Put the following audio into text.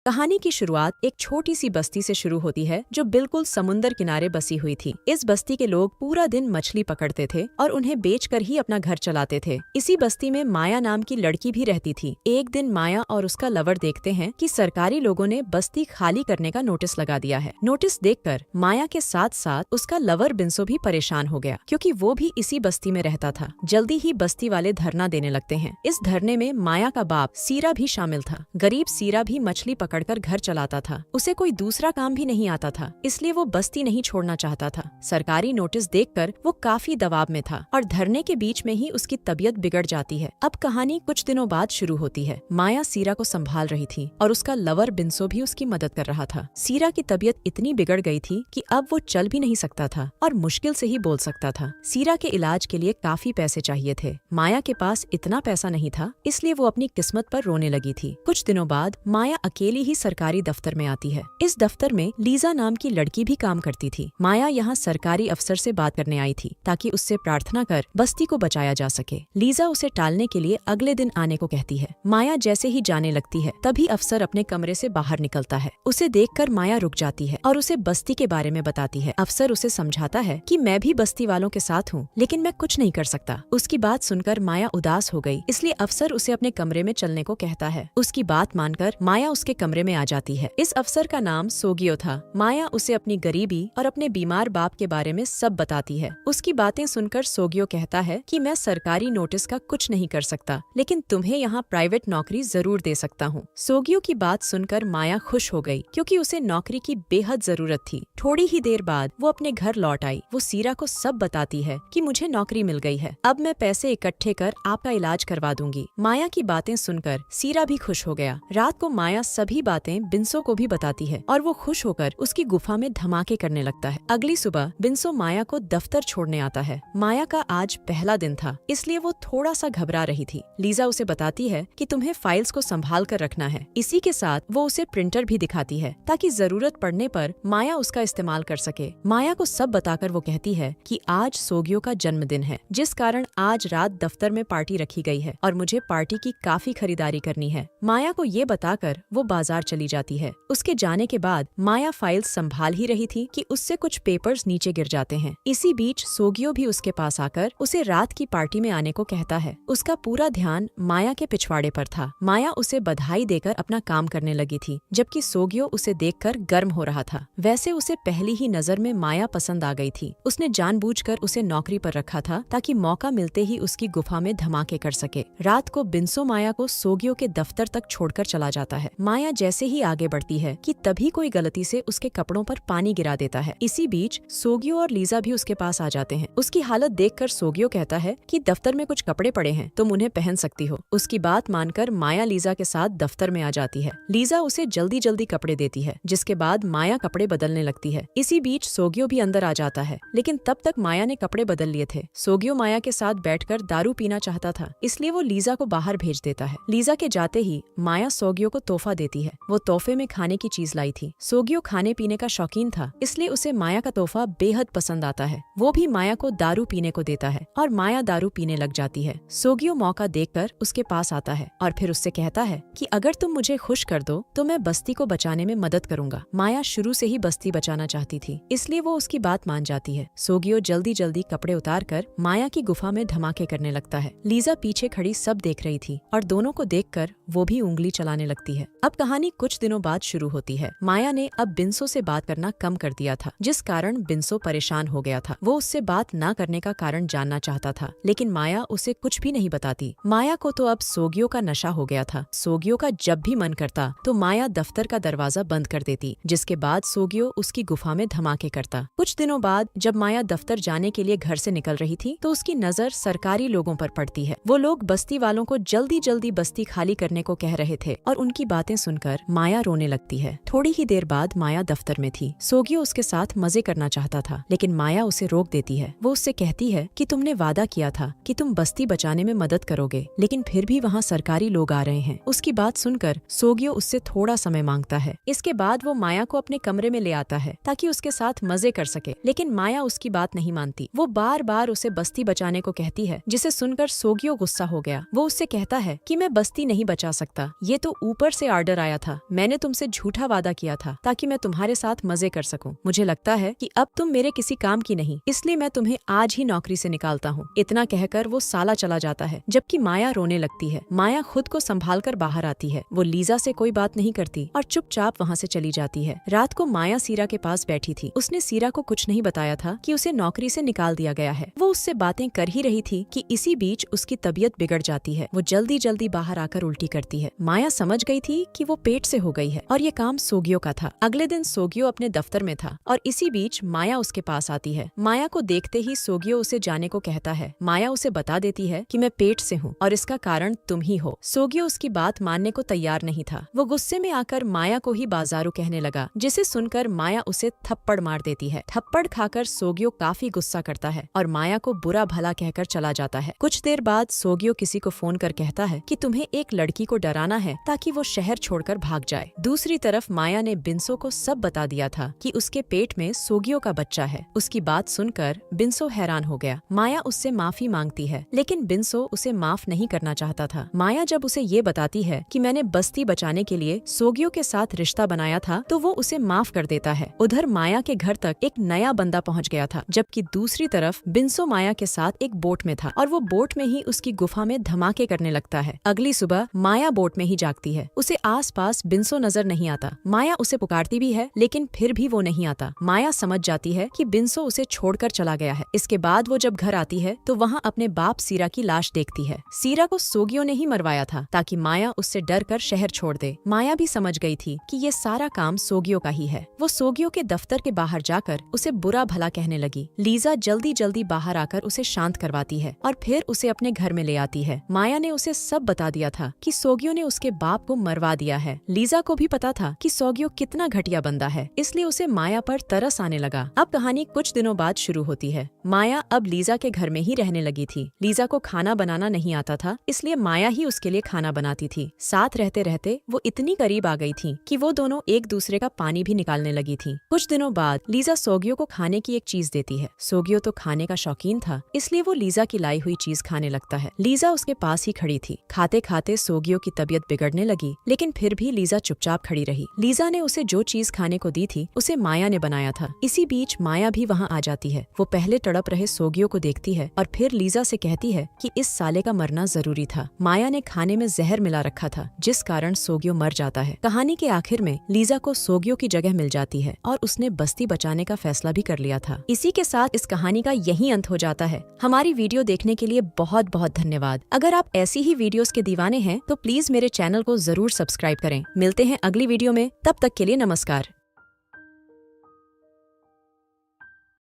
कहानी की शुरुआत एक छोटी सी बस्ती से शुरू होती है जो बिल्कुल समुंदर किनारे बसी हुई थी। इस बस्ती के लोग पूरा दिन मछली पकड़ते थे और उन्हें बेचकर ही अपना घर चलाते थे। इसी बस्ती में माया नाम की लड़की भी रहती थी। एक दिन माया और उसका लवर देखते हैं कि सरकारी लोगों ने बस्ती खाली करने का नोटिस लगा दिया है। नोटिस देखकर माया के साथ साथ उसका लवर बिंसो भी परेशान हो गया, क्योंकि वो भी इसी बस्ती में रहता था। जल्दी ही बस्ती वाले धरना देने लगते हैं। इस धरने में माया का बाप सीरा भी शामिल था। गरीब सीरा भी मछली पकड़कर घर चलाता था। उसे कोई दूसरा काम भी नहीं आता था, इसलिए वो बस्ती नहीं छोड़ना चाहता था। सरकारी नोटिस देखकर वो काफी दबाव में था और धरने के बीच में ही उसकी तबीयत बिगड़ जाती है। अब कहानी कुछ दिनों बाद शुरू होती है। माया सीरा को संभाल रही थी और उसका लवर बिंसो भी उसकी मदद कर रहा था। सीरा की तबीयत इतनी बिगड़ गई थी कि अब वो चल भी नहीं सकता था और मुश्किल से ही बोल सकता था। सीरा के इलाज के लिए काफी पैसे चाहिए थे। माया के पास इतना पैसा नहीं था, इसलिए वो अपनी किस्मत पर रोने लगी थी। कुछ दिनों बाद माया अकेली ही सरकारी दफ्तर में आती है। इस दफ्तर में लीजा नाम की लड़की भी काम करती थी। माया यहाँ सरकारी अफसर से बात करने आई थी ताकि उससे प्रार्थना कर बस्ती को बचाया जा सके। लीजा उसे टालने के लिए अगले दिन आने को कहती है। माया जैसे ही जाने लगती है तभी अफसर अपने कमरे से बाहर निकलता है। उसे देखकर माया रुक जाती है और उसे बस्ती के बारे में बताती है। अफसर उसे समझाता है कि मैं भी बस्ती वालों के साथ हूँ, लेकिन मैं कुछ नहीं कर सकता। उसकी बात सुनकर माया उदास हो गई, इसलिए अफसर उसे अपने कमरे में चलने को कहता है। उसकी बात मानकर माया उसके कमरे में आ जाती है। इस अफसर का नाम सोगियो था। माया उसे अपनी गरीबी और अपने बीमार बाप के बारे में सब बताती है। उसकी बातें सुनकर सोगियो कहता है कि मैं सरकारी नोटिस का कुछ नहीं कर सकता, लेकिन तुम्हें यहाँ प्राइवेट नौकरी जरूर दे सकता हूँ। सोगियो की बात सुनकर माया खुश हो गई, क्योंकि उसे नौकरी की बेहद जरूरत थी। थोड़ी ही देर बाद वो अपने घर लौट आई। वो सीरा को सब बताती है कि मुझे नौकरी मिल गई है, अब मैं पैसे इकट्ठे कर आपका इलाज करवा दूंगी। माया की बातें सुनकर सीरा भी खुश हो गया। रात को माया सभी बातें बिंसो को भी बताती है और वो खुश होकर उसकी गुफा में धमाके करने लगता है। अगली सुबह बिंसो माया को दफ्तर छोड़ने आता है। माया का आज पहला दिन था, इसलिए वो थोड़ा सा घबरा रही थी। लीजा उसे बताती है कि तुम्हें फाइल्स को संभाल कर रखना है। इसी के साथ वो उसे प्रिंटर भी दिखाती है ताकि जरूरत पड़ने पर माया उसका इस्तेमाल कर सके। माया को सब बताकर वो कहती है कि आज सोगियो का जन्मदिन है, जिस कारण आज रात दफ्तर में पार्टी रखी गई है और मुझे पार्टी की काफी खरीदारी करनी है। माया को ये बताकर वो बाजार चली जाती है। उसके जाने के बाद माया फाइल संभाल ही रही थी कि उससे कुछ पेपर्स नीचे गिर जाते हैं। इसी बीच सोगियो भी उसके पास आकर उसे रात की पार्टी में आने को कहता है। उसका पूरा ध्यान माया के पिछवाड़े पर था। माया उसे बधाई देकर अपना काम करने लगी थी, जबकि सोगियो उसे देखकर गर्म हो रहा था। वैसे उसे पहली ही नजर में माया पसंद आ गई थी। उसने जानबूझकर उसे नौकरी पर रखा था ताकि मौका मिलते ही उसकी गुफा में धमाके कर सके। रात को बिंसो माया को सोगियो के दफ्तर तक छोड़कर चला जाता है। माया जैसे ही आगे बढ़ती है कि तभी कोई गलती से उसके कपड़ों पर पानी गिरा देता है। इसी बीच सोगियो और लीजा भी उसके पास आ जाते हैं। उसकी हालत देखकर सोगियो कहता है कि दफ्तर में कुछ कपड़े पड़े हैं, तुम उन्हें पहन सकती हो। उसकी बात मानकर माया लीजा के साथ दफ्तर में आ जाती है। लीजा उसे जल्दी जल्दी कपड़े देती है, जिसके बाद माया कपड़े बदलने लगती है। इसी बीच सोगियो भी अंदर आ जाता है, लेकिन तब तक माया ने कपड़े बदल लिए थे। सोगियो माया के साथ बैठकर दारू पीना चाहता था, इसलिए वो लीजा को बाहर भेज देता है। लीजा के जाते ही माया सोगियो को तोहफा देती है। वो तोहफे में खाने की चीज लाई थी। सोगियो खाने पीने का शौकीन था, इसलिए उसे माया का तोहफा बेहद पसंद आता है। वो भी माया को दारू पीने को देता है और माया दारू पीने लग जाती है। सोगियो मौका देखकर उसके पास आता है और फिर उससे कहता है कि अगर तुम मुझे खुश कर दो तो मैं बस्ती को बचाने में मदद करूंगा। माया शुरू से ही बस्ती बचाना चाहती थी, इसलिए वो उसकी बात मान जाती है। सोगियो जल्दी जल्दी कपड़े उतार कर माया की गुफा में धमाके करने लगता है। लीजा पीछे खड़ी सब देख रही थी और दोनों को देखकर वो भी उंगली चलाने लगती है। अब कहानी कुछ दिनों बाद शुरू होती है। माया ने अब बिंसो से बात करना कम कर दिया था, जिस कारण बिंसो परेशान हो गया था। वो उससे बात न करने का कारण जानना चाहता था, लेकिन माया उसे कुछ भी नहीं बताती। माया को तो अब सोगियो का नशा हो गया था। सोगियो का जब भी मन करता तो माया दफ्तर का दरवाजा बंद कर देती, जिसके बाद सोगियो उसकी गुफा में धमाके करता। कुछ दिनों बाद जब माया दफ्तर जाने के लिए घर से निकल रही थी तो उसकी नजर सरकारी लोगों पर पड़ती है। वो लोग बस्ती वालों को जल्दी जल्दी बस्ती खाली करने को कह रहे थे और उनकी बातें सुनकर माया रोने लगती है। थोड़ी ही देर बाद माया दफ्तर में थी। सोगियो उसके साथ मजे करना चाहता था, लेकिन माया उसे रोक देती है। वो उससे कहती है कि तुमने वादा किया था कि तुम बस्ती बचाने में मदद करोगे, लेकिन फिर भी वहाँ सरकारी लोग आ रहे हैं। उसकी बात सुनकर सोगियो उससे थोड़ा समय मांगता है। इसके बाद वो माया को अपने कमरे में ले आता है ताकि उसके साथ मजे कर सके, लेकिन माया उसकी बात नहीं मानती। वो बार बार उसे बस्ती बचाने को कहती है, जिसे सुनकर सोगियो गुस्सा हो गया। वो उससे कहता है कि मैं बस्ती नहीं बचा सकता, ये तो ऊपर से ऑर्डर आया बताया था। मैंने तुमसे झूठा वादा किया था ताकि मैं तुम्हारे साथ मजे कर सकूं। मुझे लगता है कि अब तुम मेरे किसी काम की नहीं, इसलिए मैं तुम्हें आज ही नौकरी से निकालता हूँ। इतना कहकर वो साला चला जाता है, जबकि माया रोने लगती है। माया खुद को संभाल कर बाहर आती है। वो लीजा से कोई बात नहीं करती और चुपचाप वहाँ से चली जाती है। रात को माया सीरा के पास बैठी थी। उसने सीरा को कुछ नहीं बताया था कि उसे नौकरी से निकाल दिया गया है। वो उससे बातें कर ही रही थी कि इसी बीच उसकी तबीयत बिगड़ जाती है। वो जल्दी जल्दी बाहर आकर उल्टी करती है। माया समझ गई थी कि वो पेट से हो गई है और ये काम सोगियो का था। अगले दिन सोगियो अपने दफ्तर में था और इसी बीच माया उसके पास आती है। माया को देखते ही सोगियो उसे जाने को कहता है। माया उसे बता देती है कि मैं पेट से हूँ और इसका कारण तुम ही हो। सोगियो उसकी बात मानने को तैयार नहीं था। वो गुस्से में आकर माया को ही बाजारू कहने लगा, जिसे सुनकर माया उसे थप्पड़ मार देती है। थप्पड़ खाकर सोगियो काफी गुस्सा करता है और माया को बुरा भला कहकर चला जाता है। कुछ देर बाद सोगियो किसी को फोन कर कहता है कि तुम्हें एक लड़की को डराना है ताकि वो शहर छोड़कर भाग जाए। दूसरी तरफ माया ने बिन्सो को सब बता दिया था कि उसके पेट में सोगियो का बच्चा है। उसकी बात सुनकर बिन्सो हैरान हो गया। माया उससे माफी मांगती है, लेकिन बिन्सो उसे माफ नहीं करना चाहता था। माया जब उसे ये बताती है कि मैंने बस्ती बचाने के लिए सोगियो के साथ रिश्ता बनाया था, तो वो उसे माफ कर देता है। उधर माया के घर तक एक नया बंदा पहुंच गया था, जबकि दूसरी तरफ बिन्सो माया के साथ एक बोट में था और वो बोट में ही उसकी गुफा में धमाके करने लगता है। अगली सुबह माया बोट में ही जागती है। उसे आसपास बिन्सो नजर नहीं आता। माया उसे पुकारती भी है, लेकिन फिर भी वो नहीं आता। माया समझ जाती है कि बिन्सो उसे छोड़कर चला गया है। इसके बाद वो जब घर आती है तो वहाँ अपने बाप सीरा की लाश देखती है। सीरा को सोगियो ने ही मरवाया था ताकि माया उससे डर कर शहर छोड़ दे। माया भी समझ गई थी कि ये सारा काम सोगियो का ही है। वो सोगियो के दफ्तर के बाहर जाकर उसे बुरा भला कहने लगी। लीजा जल्दी जल्दी बाहर आकर उसे शांत करवाती है और फिर उसे अपने घर में ले आती है। माया ने उसे सब बता दिया था कि सोगियो ने उसके बाप को मरवा दिया है। लीजा को भी पता था कि सोगियो कितना घटिया बंदा है, इसलिए उसे माया पर तरस आने लगा। अब कहानी कुछ दिनों बाद शुरू होती है। माया अब लीजा के घर में ही रहने लगी थी। लीजा को खाना बनाना नहीं आता था, इसलिए माया ही उसके लिए खाना बनाती थी। साथ रहते रहते वो इतनी करीब आ गई थी कि वो दोनों एक दूसरे का पानी भी निकालने लगी थी। कुछ दिनों बाद लीजा सोगियो को खाने की एक चीज देती है। सोगियो तो खाने का शौकीन था, इसलिए वो लीजा की लाई हुई चीज खाने लगता है। लीजा उसके पास ही खड़ी थी। खाते खाते सोगियो की तबीयत बिगड़ने लगी, लेकिन फिर भी लीजा चुपचाप खड़ी रही। लीजा ने उसे जो चीज खाने को दी थी उसे माया ने बनाया था। इसी बीच माया भी वहाँ आ जाती है। वो पहले तड़प रहे सोगियो को देखती है और फिर लीजा से कहती है कि इस साले का मरना जरूरी था। माया ने खाने में जहर मिला रखा था, जिस कारण सोगियो मर जाता है। कहानी के आखिर में लीजा को सोगियो की जगह मिल जाती है और उसने बस्ती बचाने का फैसला भी कर लिया था। इसी के साथ इस कहानी का यही अंत हो जाता है। हमारी वीडियो देखने के लिए बहुत बहुत धन्यवाद। अगर आप ऐसी ही वीडियोस के दीवाने हैं तो प्लीज मेरे चैनल को जरूर सब्सक्राइब करें। मिलते हैं अगली वीडियो में, तब तक के लिए नमस्कार।